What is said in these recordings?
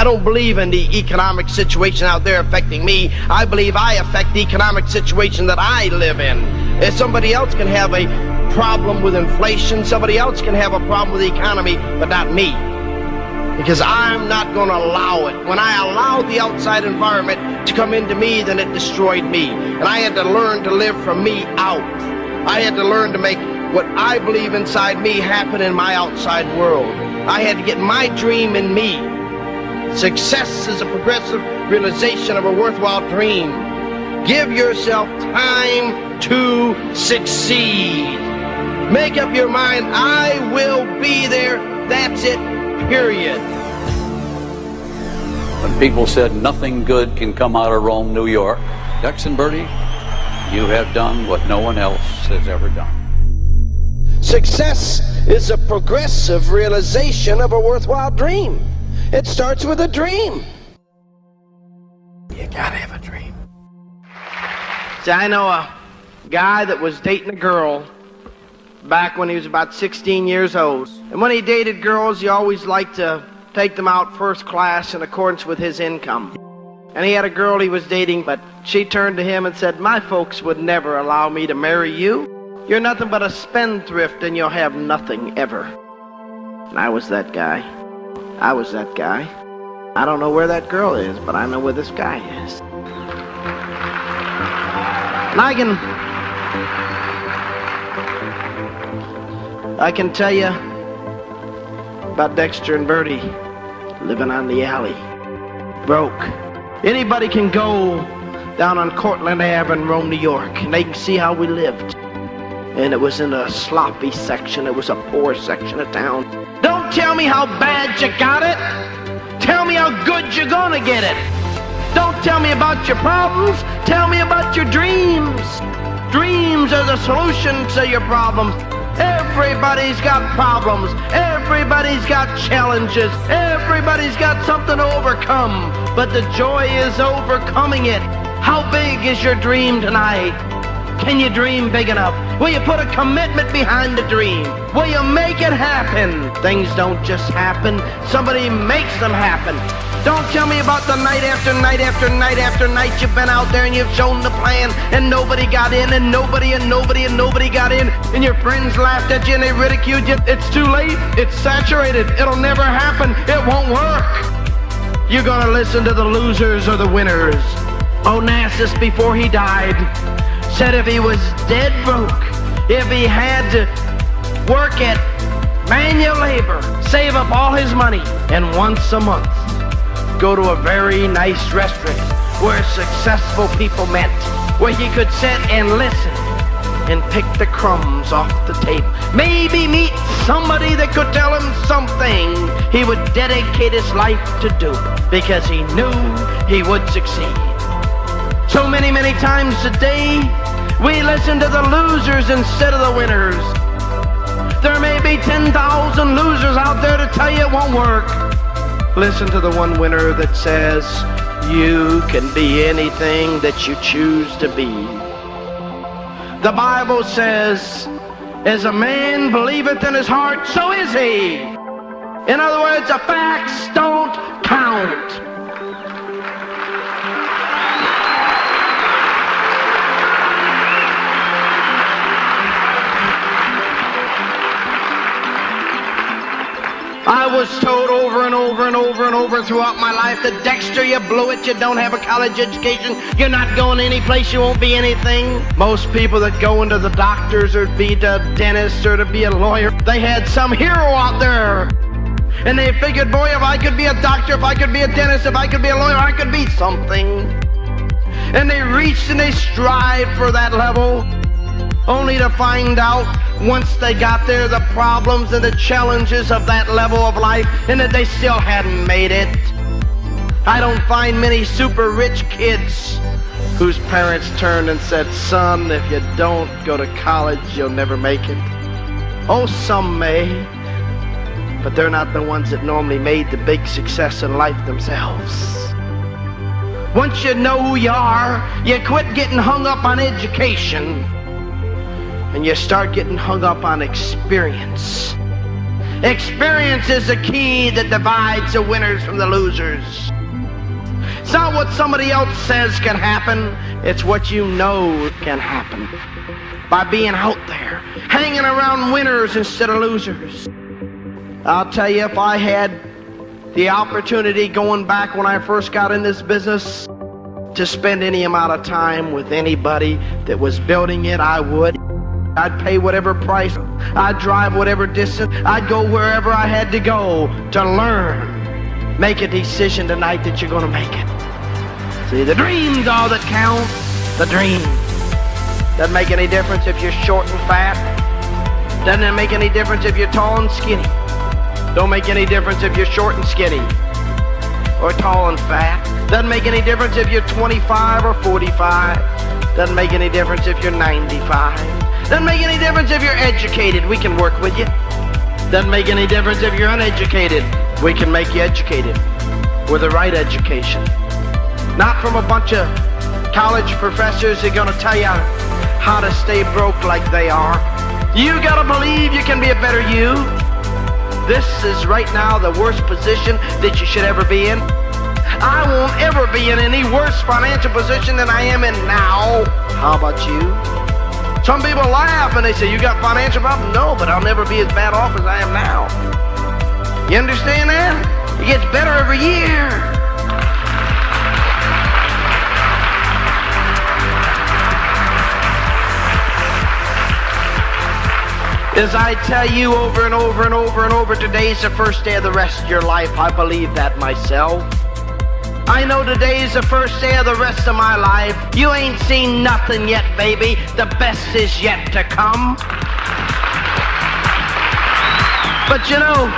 don't believe in the economic situation out there affecting me. I believe I affect the economic situation that I live in. If somebody else can have a problem with inflation, somebody else can have a problem with the economy, but not me. Because I'm not going to allow it. When I allowed the outside environment to come into me, then it destroyed me. And I had to learn to live from me out. I had to learn to make what I believe inside me happen in my outside world. I had to get my dream in me. Success is a progressive realization of a worthwhile dream. Give yourself time to succeed. Make up your mind, I will be there. That's it. Period. When people said nothing good can come out of Rome, New York, Dex and Bertie, you have done what no one else has ever done. Success is a progressive realization of a worthwhile dream. It starts with a dream. You gotta have a dream. See, I know a guy that was dating a girl back when he was about 16 years old. And when he dated girls, he always liked to take them out first class in accordance with his income. And he had a girl he was dating, but she turned to him and said, "My folks would never allow me to marry you. You're nothing but a spendthrift and you'll have nothing ever." And I was that guy. I was that guy. I don't know where that girl is, but I know where this guy is. And I can tell you about Dexter and Bertie living on the alley, broke. Anybody can go down on Cortlandt Ave in Rome, New York, and they can see how we lived. And it was in a sloppy section. It was a poor section of town. Don't tell me how bad you got it. Tell me how good you're gonna get it. Don't tell me about your problems. Tell me about your dreams. Dreams are the solution to your problems. Everybody's got problems. Everybody's got challenges. Everybody's got something to overcome. But the joy is overcoming it. How big is your dream tonight? Can you dream big enough? Will you put a commitment behind the dream? Will you make it happen? Things don't just happen. Somebody makes them happen. Don't tell me about the night after night after night after night you've been out there and you've shown the plan and nobody got in and nobody got in and your friends laughed at you and they ridiculed you. It's too late. It's saturated. It'll never happen. It won't work. You're gonna listen to the losers or the winners. Onassis, before he died, said if he was dead broke, if he had to work at manual labor, save up all his money, and once a month go to a very nice restaurant where successful people met, where he could sit and listen and pick the crumbs off the table. Maybe meet somebody that could tell him something he would dedicate his life to do because he knew he would succeed. So many times a day, we listen to the losers instead of the winners. There may be 10,000 losers out there to tell you it won't work. Listen to the one winner that says, you can be anything that you choose to be. The Bible says, as a man believeth in his heart, so is he. In other words, the facts don't count. I was told over and over throughout my life that Dexter, you blew it, you don't have a college education, you're not going any place, you won't be anything. Most people that go into the doctors or be a dentist or to be a lawyer, they had some hero out there. And they figured, boy, if I could be a doctor, if I could be a dentist, if I could be a lawyer, I could be something. And they reached and they strived for that level, only to find out once they got there the problems and the challenges of that level of life and that they still hadn't made it. I don't find many super rich kids whose parents turned and said, son, if you don't go to college, you'll never make it. Oh, some may, but they're not the ones that normally made the big success in life themselves. Once you know who you are, you quit getting hung up on education and you start getting hung up on experience. Experience is the key that divides the winners from the losers. It's not what somebody else says can happen, it's what you know can happen. By being out there, hanging around winners instead of losers. I'll tell you, if I had the opportunity going back when I first got in this business to spend any amount of time with anybody that was building it, I would. I'd pay whatever price, I'd drive whatever distance, I'd go wherever I had to go to learn. Make a decision tonight that you're going to make it. See, the dream's all that counts, the dream. Doesn't make any difference if you're short and fat. Doesn't make any difference if you're tall and skinny. Don't make any difference if you're short and skinny or tall and fat. Doesn't make any difference if you're 25 or 45. Doesn't make any difference if you're 95. Doesn't make any difference if you're educated. We can work with you. Doesn't make any difference if you're uneducated. We can make you educated with the right education. Not from a bunch of college professors who are going to tell you how to stay broke like they are. You got to believe you can be a better you. This is right now the worst position that you should ever be in. I won't ever be in any worse financial position than I am in now. How about you? Some people laugh and they say, you got financial problems? No, but I'll never be as bad off as I am now. You understand that? It gets better every year. As I tell you over and over and over and over, today's the first day of the rest of your life. I believe that myself. I know today's the first day of the rest of my life. You ain't seen nothing yet, baby. The best is yet to come. But you know,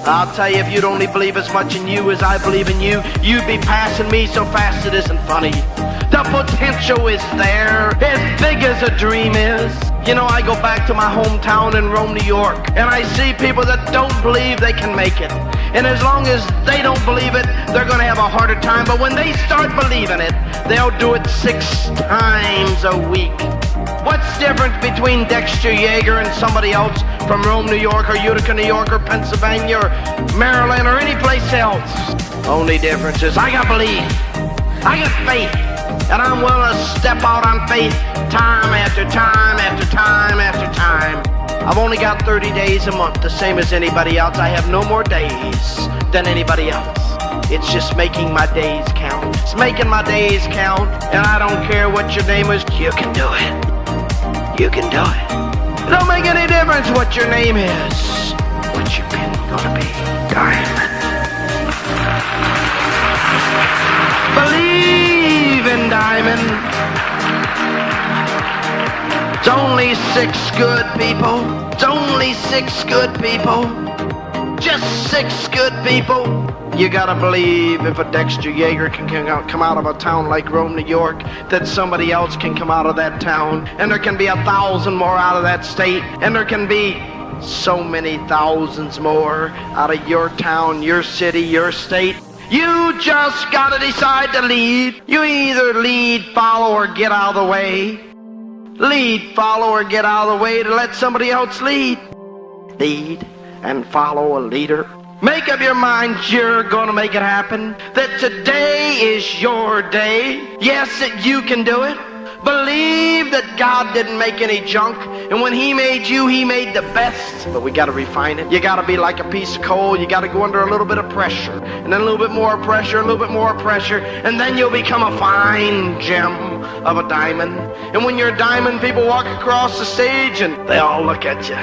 I'll tell you, if you'd only believe as much in you as I believe in you, you'd be passing me so fast it isn't funny. The potential is there, as big as a dream is. You know, I go back to my hometown in Rome, New York, and I see people that don't believe they can make it. And as long as they don't believe it, they're going to have a harder time. But when they start believing it, they'll do it 6 times a week. What's the difference between Dexter Yager and somebody else from Rome, New York, or Utica, New York, or Pennsylvania, or Maryland, or any place else? Only difference is I got belief. I got faith. And I'm willing to step out on faith time after time after time after time. I've only got 30 days a month, the same as anybody else. I have no more days than anybody else. It's just making my days count. It's making my days count, and I don't care what your name is. You can do it. You can do it. It don't make any difference what your name is. What your pin gonna be? Diamond. Believe in Diamond. It's only 6 good people. It's only 6 good people. Just 6 good people. You gotta believe if a Dexter Yager can come out of a town like Rome, New York, that somebody else can come out of that town. And there can be 1,000 more out of that state. And there can be so many thousands more out of your town, your city, your state. You just gotta decide to lead. You either lead, follow, or get out of the way. Lead, follow, or get out of the way to let somebody else lead. Lead and follow a leader. Make up your mind you're gonna make it happen. That today is your day. Yes, that you can do it. Believe that God didn't make any junk, and when He made you, He made the best. But we gotta refine it. You gotta be like a piece of coal. You gotta go under a little bit of pressure, and then a little bit more pressure, a little bit more pressure, and then you'll become a fine gem of a diamond. And when you're a diamond, people walk across the stage and they all look at you.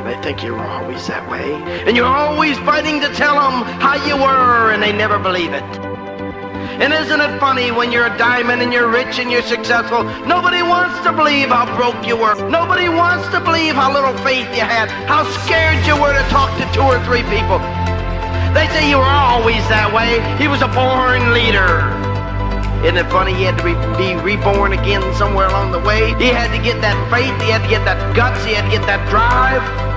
They think you're always that way. And you're always fighting to tell them how you were, and they never believe it. And isn't it funny when you're a diamond and you're rich and you're successful, nobody wants to believe how broke you were. Nobody wants to believe how little faith you had, how scared you were to talk to 2 or 3 people. They say you were always that way. He was a born leader. Isn't it funny? He had to be reborn again somewhere along the way. He had to get that faith. He had to get that guts. He had to get that drive.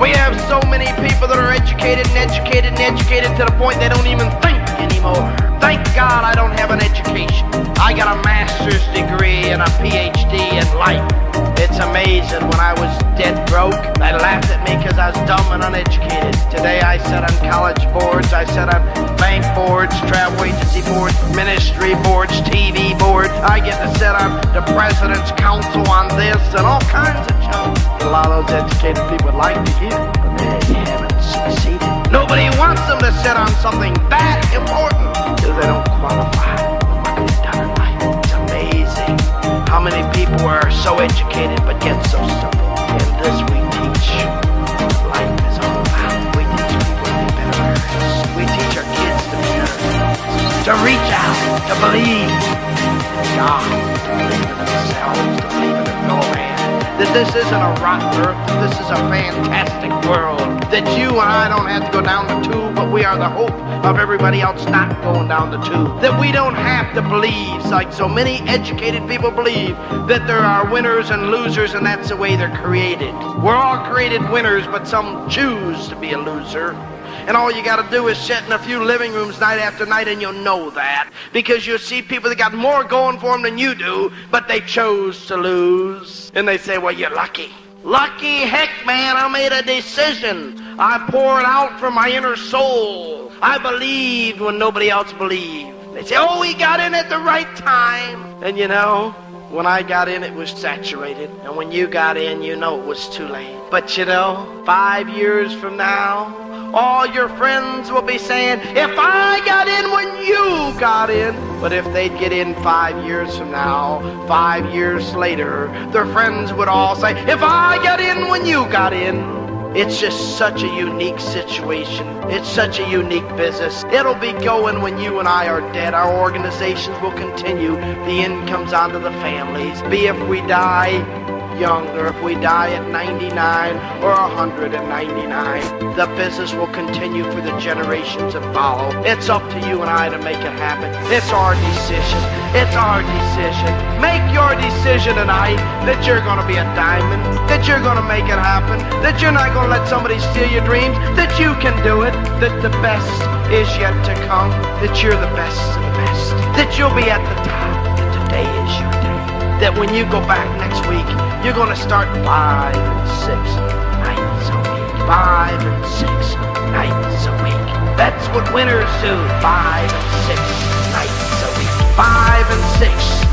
We have so many people that are educated and educated and educated to the point they don't even think anymore. Thank God I don't have an education. I got a master's degree and a PhD in life. It's amazing. When I was dead broke, they laughed at me because I was dumb and uneducated. Today I sit on college boards, I sit on bank boards, travel agency boards, ministry boards, TV boards. I get to sit on the president's council on this and all kinds of junk. A lot of those educated people would like to hear, but they haven't succeeded. Nobody wants them to sit on something that important because they don't qualify for what they've done in life. It's amazing how many people are so educated but yet so simple. And this we teach what life is all about. We teach people to be better parents. We teach our kids to be better, to reach out, to believe in God, to believe in themselves, to believe in their fellow man. That this isn't a rotten earth, that this is a fantastic world. That you and I don't have to go down the tube, but we are the hope of everybody else not going down the tube. That we don't have to believe, like so many educated people believe, that there are winners and losers and that's the way they're created. We're all created winners, but some choose to be a loser. And all you got to do is sit in a few living rooms night after night and you'll know that. Because you'll see people that got more going for them than you do, but they chose to lose. And they say, well, you're lucky. Lucky? Heck, man, I made a decision. I poured out from my inner soul. I believed when nobody else believed. They say, oh, he got in at the right time. And you know, when I got in, it was saturated. And when you got in, you know it was too late. But you know, 5 years from now, all your friends will be saying, if I got in when you got in. But if they'd get in 5 years from now, 5 years later, their friends would all say, if I got in when you got in. It's just such a unique situation. It's such a unique business. It'll be going when you and I are dead. Our organizations will continue. The income's onto the families. Be if we die young or if we die at 99 or 199, the business will continue for the generations that follow. It's up to you and I to make it happen. It's our decision. It's our decision. Make your decision tonight that you're going to be a diamond, that you're going to make it happen, that you're not going to let somebody steal your dreams, that you can do it, that the best is yet to come, that you're the best of the best, that you'll be at the top, and today is your day. That when you go back next week, you're going to start 5 and 6 nights a week. 5 and 6 nights a week. That's what winners do. 5 and 6 nights a week. 5 and 6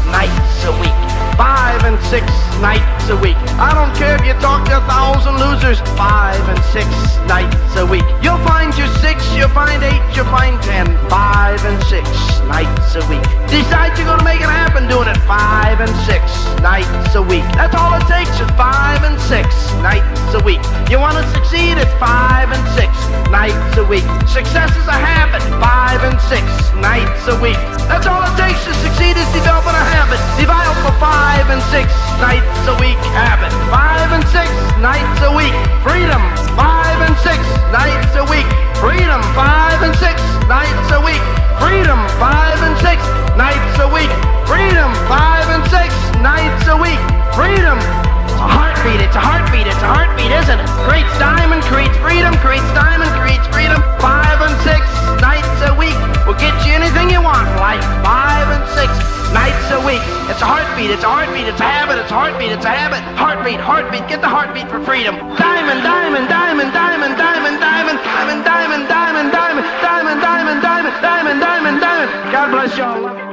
nights a week. 5 and 6 nights a week. I don't care if you talk to 1,000 losers. 5 and 6 nights a week. You'll find your 6, you'll find 8, you'll find 10. 5 and 6 nights a week. Decide you're going to make it happen doing it 5 and 6 nights a week. That's all it takes is 5 and 6 nights a week. You want to succeed? It's 5 and 6 nights a week. Success is a habit. 5 and 6 nights a week. That's all it takes to succeed is developing a habit. Develop a 5 and 6 nights a week habit. 5 and 6 nights a week. Freedom. 5 and 6 nights a week. Freedom. 5 and 6 nights a week. Freedom. 5 and 6 nights a week. Freedom. 5 and 6 nights a week. Freedom. It's a heartbeat. It's a heartbeat. It's a heartbeat, isn't it? Creates diamond, creates freedom, creates diamond, creates freedom. 5 and 6 nights a week will get you anything you want in life. 5 and 6 nights a week. It's a heartbeat. It's a heartbeat. It's a habit. It's a heartbeat. It's a habit. Heartbeat. Heartbeat. Get the heartbeat for freedom. Diamond. Diamond. Diamond. Diamond. Diamond. Diamond. Diamond. Diamond. Diamond. Diamond. Diamond. Diamond. Diamond. Diamond. Diamond. Diamond. God bless y'all.